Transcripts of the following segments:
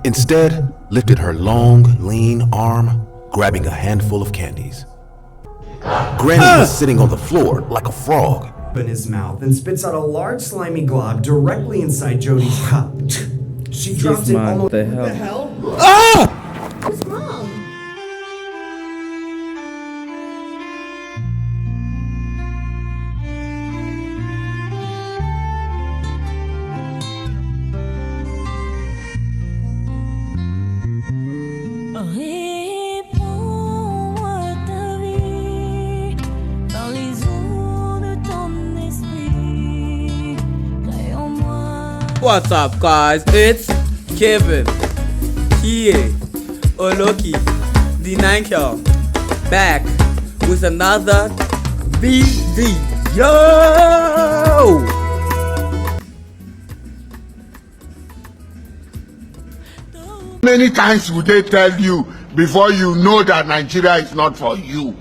Instead, lifted her long, lean arm, grabbing a handful of candies. Granny was sitting on the floor like a frog. In his mouth and spits out a large slimy glob directly inside Jody's cup. She drops it almost. The hell? What's wrong? Réponds-moi ta vie dans les eaux de ton esprit. Crée en moi. What's up, guys? It's Kevin, Kie, Oloki, the Ninkel, back with another video. Many times would they tell you before you know that Nigeria is not for you?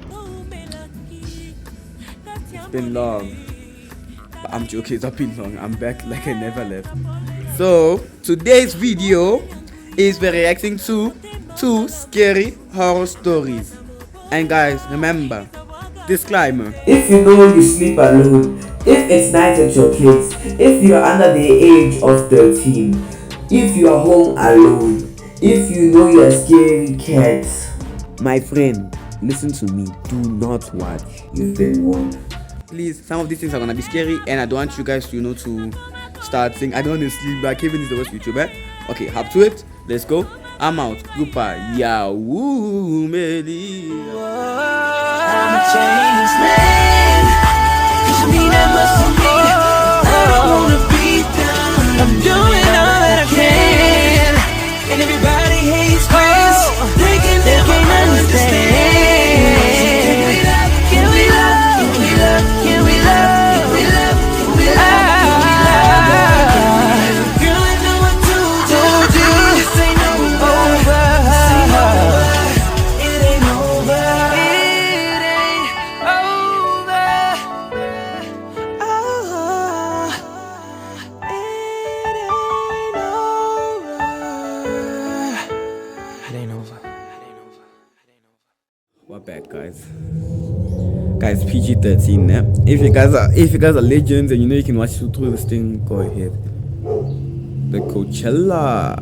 It's been long. But I'm joking, it's not been long. I'm back like I never left. So, today's video is we're reacting to 2 scary horror stories. And guys, remember, disclaimer. If you know you sleep alone, if it's night with your kids, if you are under the age of 13, if you are home alone, if you know you are scary cat, my friend, listen to me. Do not watch. You've been warned. Please, some of these things are gonna be scary, and I don't want you guys to, to start saying I don't want to sleep, but Kevin is the worst YouTuber. Okay, hop to it. Let's go. I'm out. Goodbye. Yahoo, Meli. I'm a changed man. 'Cause you mean that much to me. I don't wanna be done. I'm doing all that I can. And everybody hates Chris. They can't understand. Can we love? Can we love? Can we love? Can we love? Can we love? Girl, I know I told you. This ain't over. It ain't over. It ain't over. Oh, it ain't over. We're back, guys. Guys, PG-13. If you guys are legends and you know you can watch through this thing, go ahead. The Coachella.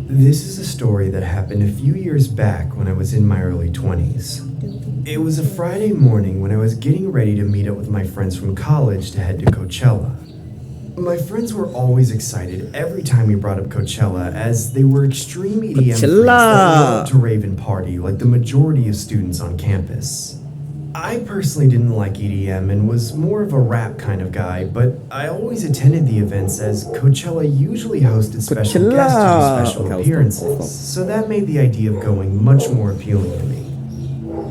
This is a story that happened a few years back when I was in my early 20s. It was a Friday morning when I was getting ready to meet up with my friends from college to head to Coachella. My friends were always excited every time we brought up Coachella, as they were extreme EDM freaks that loved to rave and party like the majority of students on campus. I personally didn't like EDM and was more of a rap kind of guy, but I always attended the events as Coachella usually hosted special guests or special appearances, so that made the idea of going much more appealing to me.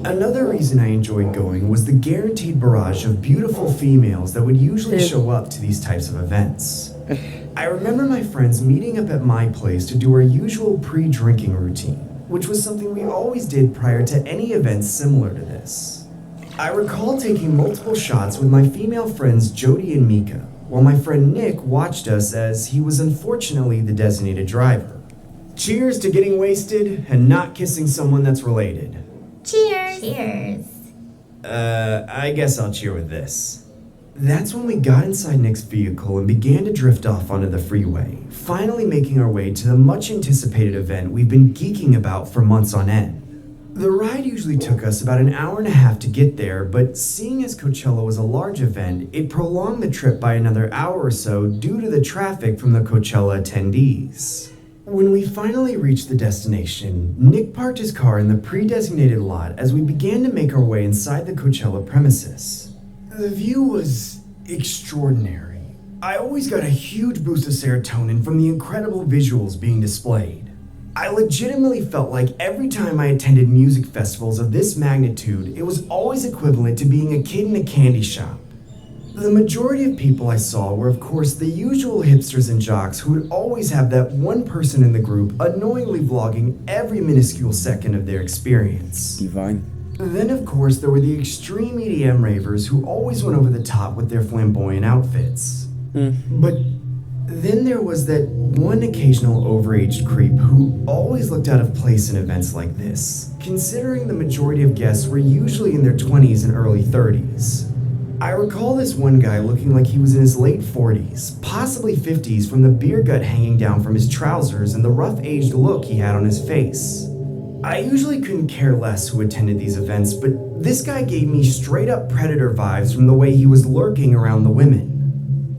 Another reason I enjoyed going was the guaranteed barrage of beautiful females that would usually show up to these types of events. I remember my friends meeting up at my place to do our usual pre-drinking routine, which was something we always did prior to any events similar to this. I recall taking multiple shots with my female friends Jody and Mika, while my friend Nick watched us as he was unfortunately the designated driver. Cheers to getting wasted and not kissing someone that's related. Cheers. Cheers. I guess I'll cheer with this. That's when we got inside Nick's vehicle and began to drift off onto the freeway, finally making our way to the much anticipated event we've been geeking about for months on end. The ride usually took us about an hour and a half to get there, but seeing as Coachella was a large event, it prolonged the trip by another hour or so due to the traffic from the Coachella attendees. When we finally reached the destination, Nick parked his car in the pre-designated lot as we began to make our way inside the Coachella premises. The view was extraordinary. I always got a huge boost of serotonin from the incredible visuals being displayed. I legitimately felt like every time I attended music festivals of this magnitude, it was always equivalent to being a kid in a candy shop. The majority of people I saw were, of course, the usual hipsters and jocks who would always have that one person in the group unknowingly vlogging every minuscule second of their experience. Divine. Then, of course, there were the extreme EDM ravers who always went over the top with their flamboyant outfits. But Then there was that one occasional overaged creep who always looked out of place in events like this, considering the majority of guests were usually in their 20s and early 30s. I recall this one guy looking like he was in his late 40s, possibly 50s, from the beer gut hanging down from his trousers and the rough aged look he had on his face. I usually couldn't care less who attended these events, but this guy gave me straight up predator vibes from the way he was lurking around the women.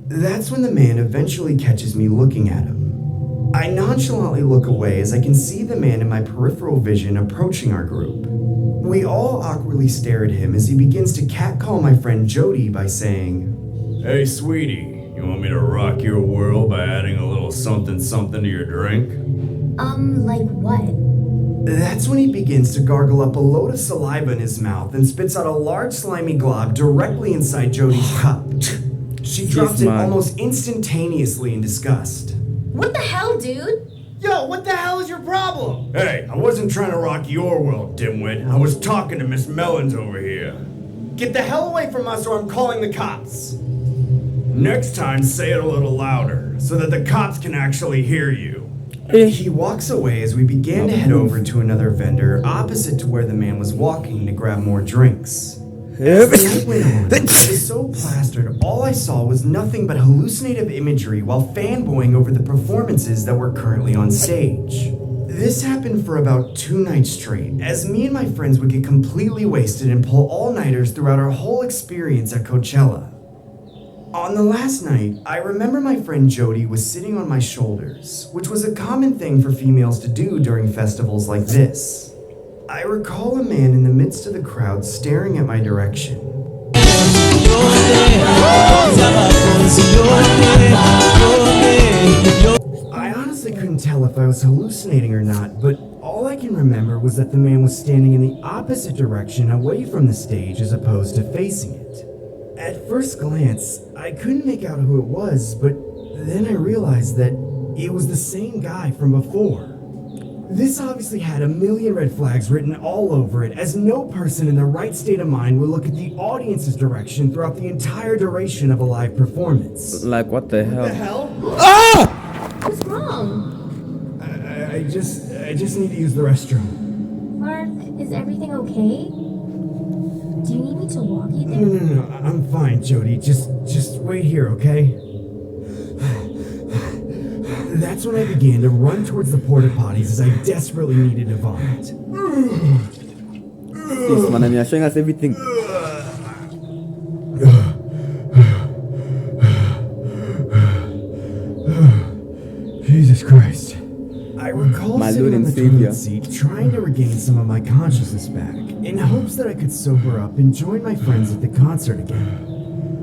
That's when the man eventually catches me looking at him. I nonchalantly look away as I can see the man in my peripheral vision approaching our group. We all awkwardly stare at him as he begins to catcall my friend Jody by saying, "Hey, sweetie, you want me to rock your world by adding a little something something to your drink?" Like what? That's when he begins to gargle up a load of saliva in his mouth and spits out a large slimy glob directly inside Jody's cup. She drops it almost instantaneously in disgust. What the hell, dude? Yo, what the hell is your problem? Hey, I wasn't trying to rock your world, dimwit. I was talking to Miss Mellons over here. Get the hell away from us or I'm calling the cops. Next time, say it a little louder, so that the cops can actually hear you. He walks away as we began to head over to another vendor opposite to where the man was walking to grab more drinks. As the night went on, I was so plastered, all I saw was nothing but hallucinative imagery while fanboying over the performances that were currently on stage. This happened for about 2 nights straight, as me and my friends would get completely wasted and pull all-nighters throughout our whole experience at Coachella. On the last night, I remember my friend Jody was sitting on my shoulders, which was a common thing for females to do during festivals like this. I recall a man in the midst of the crowd staring at my direction. I honestly couldn't tell if I was hallucinating or not, but all I can remember was that the man was standing in the opposite direction away from the stage as opposed to facing it. At first glance, I couldn't make out who it was, but then I realized that it was the same guy from before. This obviously had a million red flags written all over it, as no person in their right state of mind would look at the audience's direction throughout the entire duration of a live performance. Like, what the hell? What the hell? What's wrong? I just need to use the restroom. Mark, is everything okay? Do you need me to walk you there? No, I'm fine, Jody. Just wait here, okay? That's when I began to run towards the porta potties as I desperately needed to vomit. This man, you're showing us everything. Jesus Christ. I recall My sitting Lord on and the Savior. toilet seat trying to regain some of my consciousness back in hopes that I could sober up and join my friends at the concert again.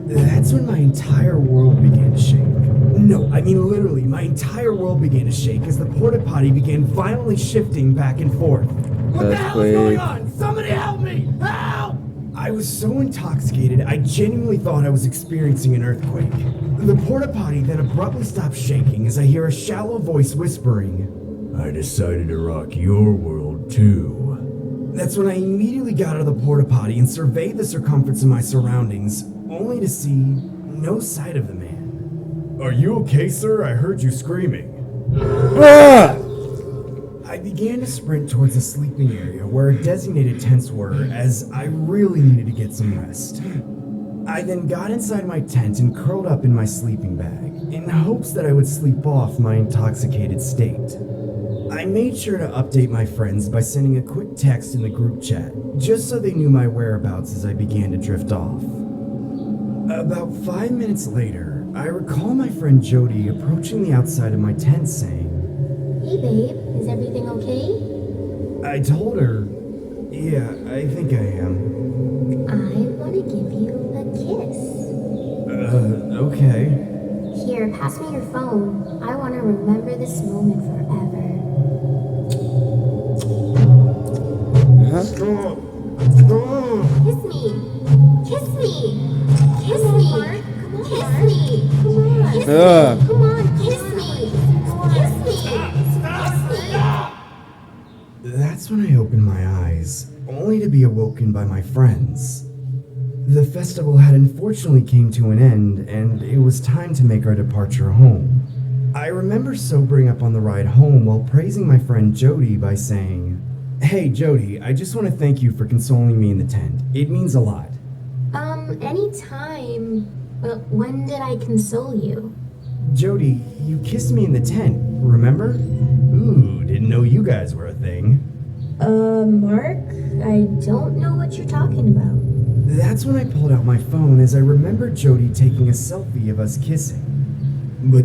That's when my entire world began to shake. No, I mean literally, my entire world began to shake as the porta potty began violently shifting back and forth. What the hell is going on? Somebody help me! Help! I was so intoxicated, I genuinely thought I was experiencing an earthquake. The porta potty then abruptly stopped shaking as I hear a shallow voice whispering, I decided to rock your world too. That's when I immediately got out of the porta potty and surveyed the circumference of my surroundings, only to see no sight of the man. Are you okay, sir? I heard you screaming. I began to sprint towards the sleeping area where designated tents were, as I really needed to get some rest. I then got inside my tent and curled up in my sleeping bag, in hopes that I would sleep off my intoxicated state. I made sure to update my friends by sending a quick text in the group chat, just so they knew my whereabouts as I began to drift off. About 5 minutes later, I recall my friend Jody approaching the outside of my tent saying, Hey babe, is everything okay? I told her, yeah, I think I am. I want to give you a kiss. Okay. Here, pass me your phone. I want to remember this moment forever. Kiss me. Kiss me. Kiss me. Kiss me. Come on. Kiss me. Come on. Kiss me. Kiss me. That's when I opened my eyes, only to be awoken by my friends. The festival had unfortunately came to an end, and it was time to make our departure home. I remember sobering up on the ride home while praising my friend Jody by saying, "Hey Jody, I just want to thank you for consoling me in the tent. It means a lot." Anytime. But when did I console you? Jody, you kissed me in the tent, remember? Ooh, didn't know you guys were a thing. Mark? I don't know what you're talking about. That's when I pulled out my phone as I remembered Jody taking a selfie of us kissing. But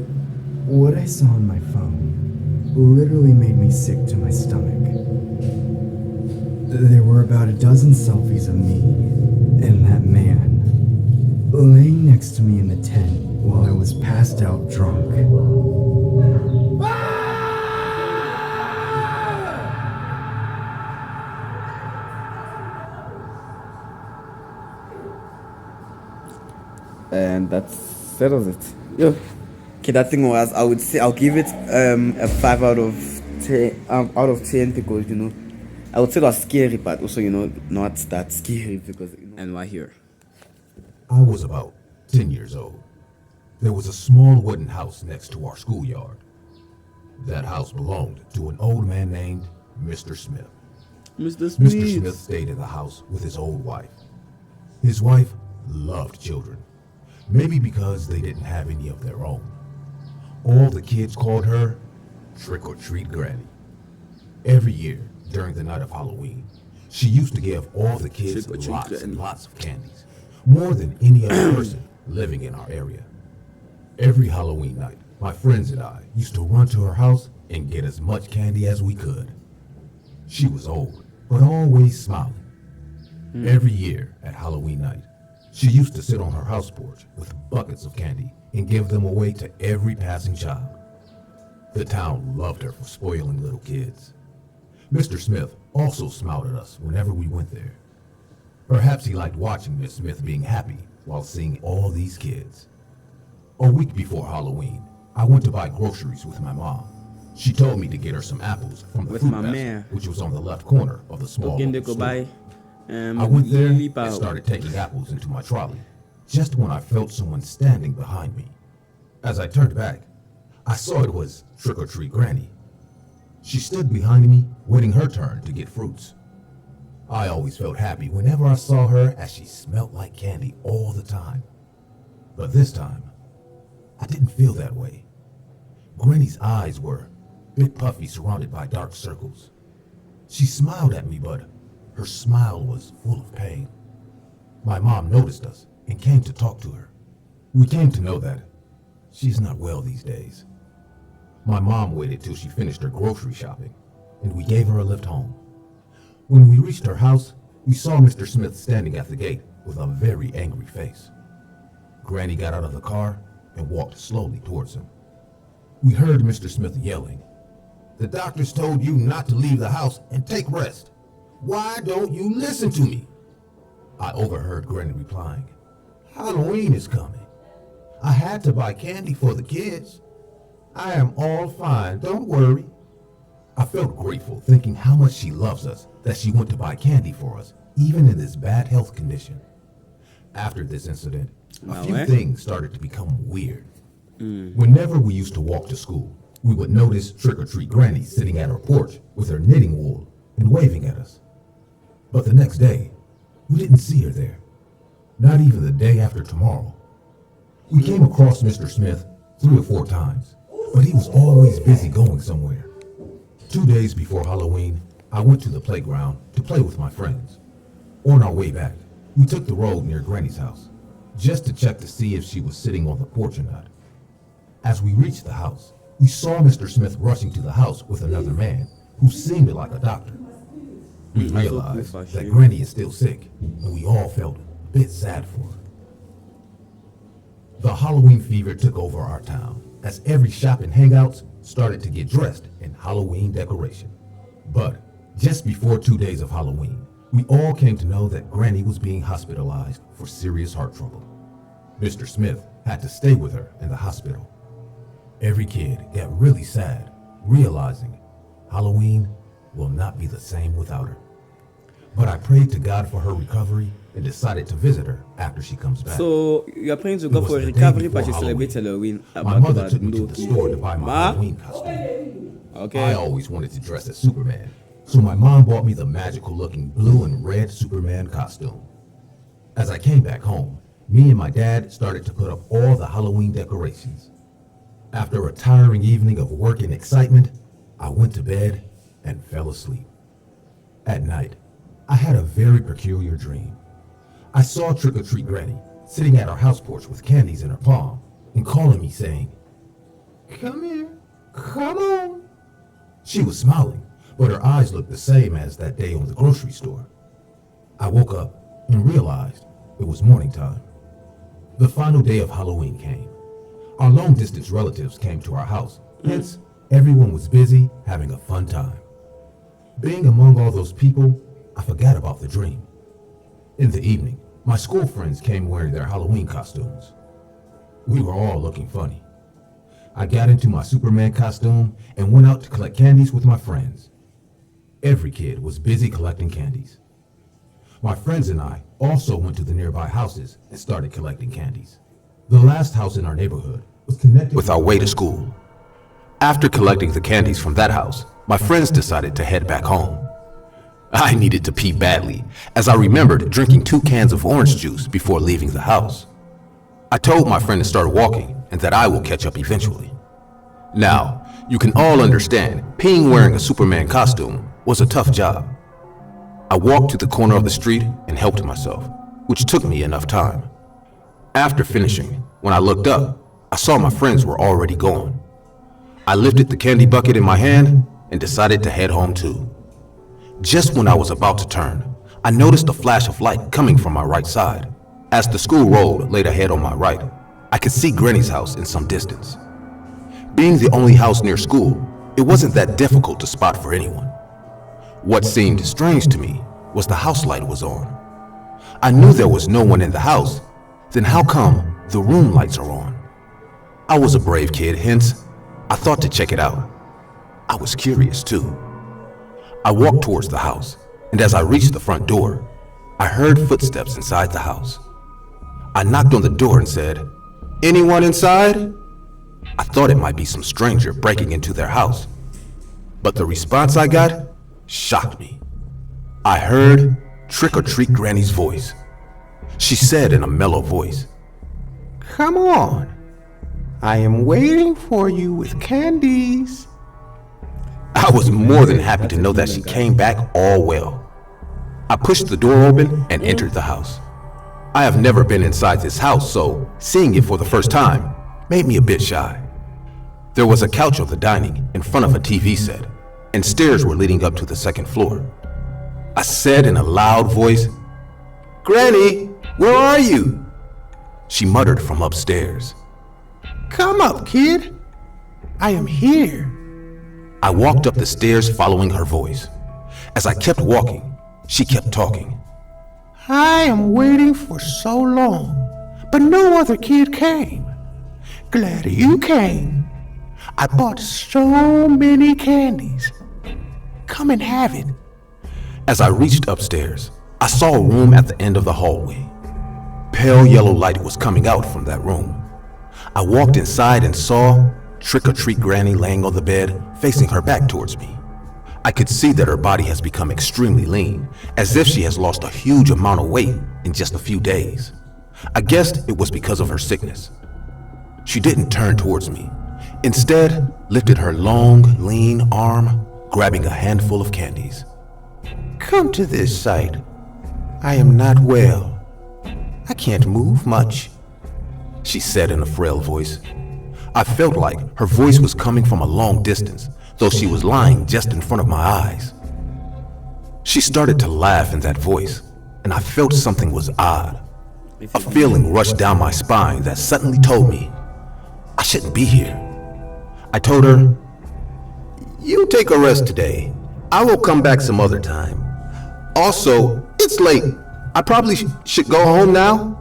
what I saw on my phone literally made me sick to my stomach. There were about a dozen selfies of me and that man laying next to me in the tent while I was passed out drunk. And that settles it. Yo. Okay, that thing was, I would say, I'll give it a 5 out of 10, out of 10 because, you know, I would say it was scary, but also, you know, not that scary because, you know, and why here? I was about 10 years old. There was a small wooden house next to our schoolyard. That house belonged to an old man named Mr. Smith. Mr. Smith. Mr. Smith stayed in the house with his old wife. His wife loved children, maybe because they didn't have any of their own. All the kids called her Trick-or-Treat Granny. Every year, during the night of Halloween, she used to give all the kids Trick-or-treat lots Granny. and lots of candies, more than any other person living in our area. Every Halloween night, my friends and I used to run to her house and get as much candy as we could. She was old, but always smiling. Every year at Halloween night, she used to sit on her house porch with buckets of candy and give them away to every passing child. The town loved her for spoiling little kids. Mr. Smith also smiled at us whenever we went there. Perhaps he liked watching Miss Smith being happy while seeing all these kids. A week before Halloween, I went to buy groceries with my mom. She told me to get her some apples from the With fruit my basket, man. which was on the left corner of the small Again, they local go store. by. I went there Lily and started taking apples into my trolley, just when I felt someone standing behind me. As I turned back, I saw it was Trick-or-Treat Granny. She stood behind me, waiting her turn to get fruits. I always felt happy whenever I saw her, as she smelled like candy all the time. But this time, I didn't feel that way. Granny's eyes were a bit puffy, surrounded by dark circles. She smiled at me, but her smile was full of pain. My mom noticed us and came to talk to her. We came to know that she's not well these days. My mom waited till she finished her grocery shopping, and we gave her a lift home. When we reached her house, we saw Mr. Smith standing at the gate with a very angry face. Granny got out of the car and walked slowly towards him. We heard Mr. Smith yelling, "The doctors told you not to leave the house and take rest. Why don't you listen to me?" I overheard Granny replying, "Halloween is coming. I had to buy candy for the kids. I am all fine, don't worry." I felt grateful, thinking how much she loves us, that she went to buy candy for us, even in this bad health condition. After this incident, a few things started to become weird. Whenever we used to walk to school, we would notice Trick-or-Treat Granny sitting at her porch with her knitting wool and waving at us. But the next day, we didn't see her there. Not even the day after tomorrow. We came across Mr. Smith 3 or 4 times, but he was always busy going somewhere. 2 days before Halloween, I went to the playground to play with my friends. On our way back, we took the road near Granny's house, just to check to see if she was sitting on the porch or not. As we reached the house, we saw Mr. Smith rushing to the house with another man who seemed like a doctor. We realized that Granny is still sick, and we all felt a bit sad for her. The Halloween fever took over our town, as every shop and hangouts started to get dressed in Halloween decoration. But just before 2 days of Halloween, we all came to know that Granny was being hospitalized for serious heart trouble. Mr. Smith had to stay with her in the hospital. Every kid got really sad, realizing Halloween will not be the same without her. But I prayed to God for her recovery and decided to visit her after she comes back. So you're planning to It go was for a the day recovery before party to celebrate Halloween. Halloween. My mother took me to the store to buy my Halloween costume. Okay. I always wanted to dress as Superman, so my mom bought me the magical-looking blue and red Superman costume. As I came back home, me and my dad started to put up all the Halloween decorations. After a tiring evening of work and excitement, I went to bed and fell asleep. At night, I had a very peculiar dream. I saw Trick-or-Treat Granny sitting at our house porch with candies in her palm and calling me saying, "Come here, come on." She was smiling, but her eyes looked the same as that day on the grocery store. I woke up and realized it was morning time. The final day of Halloween came. Our long-distance relatives came to our house, hence everyone was busy having a fun time. Being among all those people, I forgot about the dream. In the evening, my school friends came wearing their Halloween costumes. We were all looking funny. I got into my Superman costume and went out to collect candies with my friends. Every kid was busy collecting candies. My friends and I also went to the nearby houses and started collecting candies. The last house in our neighborhood was connected with our way to school. After collecting the candies from that house, my friends decided to head back home. I needed to pee badly, as I remembered drinking 2 cans of orange juice before leaving the house. I told my friend to start walking and that I will catch up eventually. Now, you can all understand peeing wearing a Superman costume was a tough job. I walked to the corner of the street and helped myself, which took me enough time. After finishing, when I looked up, I saw my friends were already gone. I lifted the candy bucket in my hand and decided to head home too. Just when I was about to turn, I noticed a flash of light coming from my right side. As the school road laid ahead on my right, I could see Granny's house in some distance. Being the only house near school, it wasn't that difficult to spot for anyone. What seemed strange to me was the house light was on. I knew there was no one in the house, then how come the room lights are on? I was a brave kid, hence, I thought to check it out. I was curious too. I walked towards the house, and as I reached the front door, I heard footsteps inside the house. I knocked on the door and said, "Anyone inside?" I thought it might be some stranger breaking into their house, but the response I got shocked me. I heard Trick-or-Treat Granny's voice. She said in a mellow voice, "Come on, I am waiting for you with candies." I was more than happy to know that she came back all well. I pushed the door open and entered the house. I have never been inside this house, so seeing it for the first time made me a bit shy. There was a couch on the dining in front of a TV set, and stairs were leading up to the second floor. I said in a loud voice, "Granny, where are you?" She muttered from upstairs, "Come up, kid. I am here." I walked up the stairs following her voice. As I kept walking, she kept talking. "I am waiting for so long, but no other kid came. Glad you came. I bought so many candies. Come and have it." As I reached upstairs, I saw a room at the end of the hallway. Pale yellow light was coming out from that room. I walked inside and saw Trick-or-Treat Granny laying on the bed, facing her back towards me. I could see that her body has become extremely lean, as if she has lost a huge amount of weight in just a few days. I guessed it was because of her sickness. She didn't turn towards me. Instead, lifted her long, lean arm, grabbing a handful of candies. "Come to this side. I am not well. I can't move much," she said in a frail voice. I felt like her voice was coming from a long distance, though she was lying just in front of my eyes. She started to laugh in that voice, and I felt something was odd. A feeling rushed down my spine that suddenly told me I shouldn't be here. I told her, "You take a rest today. I will come back some other time. Also, it's late. I probably should go home now."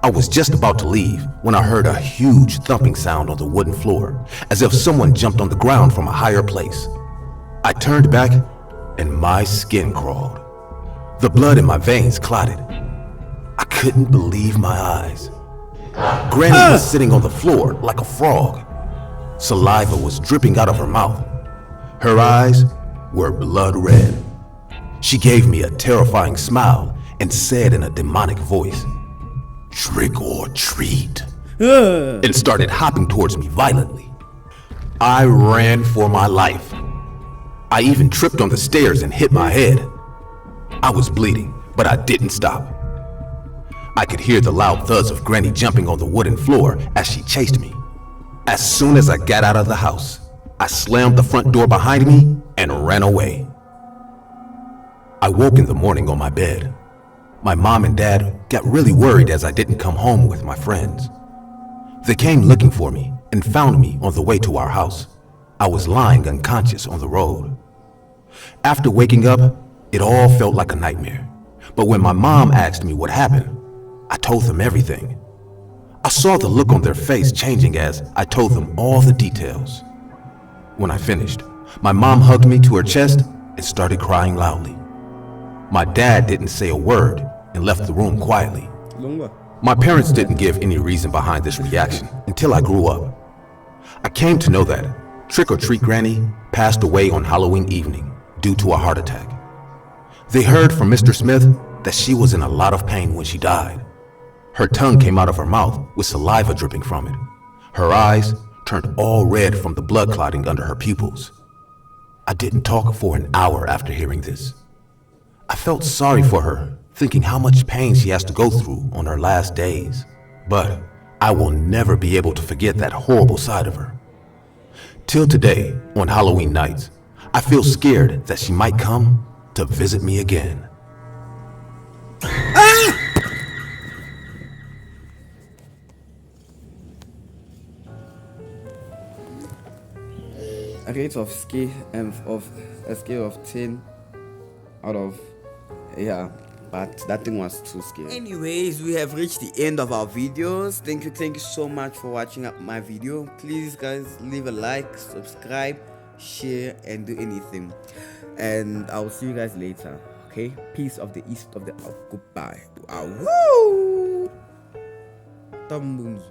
I was just about to leave when I heard a huge thumping sound on the wooden floor, as if someone jumped on the ground from a higher place. I turned back and my skin crawled. The blood in my veins clotted. I couldn't believe my eyes. Granny was sitting on the floor like a frog. Saliva was dripping out of her mouth. Her eyes were blood red. She gave me a terrifying smile and said in a demonic voice, "Trick or treat," and started hopping towards me violently. I ran for my life. I even tripped on the stairs and hit my head. I was bleeding, but I didn't stop. I could hear the loud thuds of Granny jumping on the wooden floor as she chased me. As soon as I got out of the house, I slammed the front door behind me and ran away. I woke in the morning on my bed. My mom and dad got really worried as I didn't come home with my friends. They came looking for me and found me on the way to our house. I was lying unconscious on the road. After waking up, it all felt like a nightmare. But when my mom asked me what happened, I told them everything. I saw the look on their face changing as I told them all the details. When I finished, my mom hugged me to her chest and started crying loudly. My dad didn't say a word and left the room quietly. My parents didn't give any reason behind this reaction until I grew up. I came to know that Trick or Treat Granny passed away on Halloween evening due to a heart attack. They heard from Mr. Smith that she was in a lot of pain when she died. Her tongue came out of her mouth with saliva dripping from it. Her eyes turned all red from the blood clotting under her pupils. I didn't talk for an hour after hearing this. I felt sorry for her, thinking how much pain she has to go through on her last days. But I will never be able to forget that horrible side of her. Till today, on Halloween nights, I feel scared that she might come to visit me again. A rate of scale of a scale of 10 out of, yeah, but that thing was too scary. Anyways, we have reached the end of our videos. Thank you so much for watching my video. Please guys, leave a like, subscribe, share, and do anything, and I'll see you guys later. Okay, peace of the east of the goodbye. Woo! Tambunzi.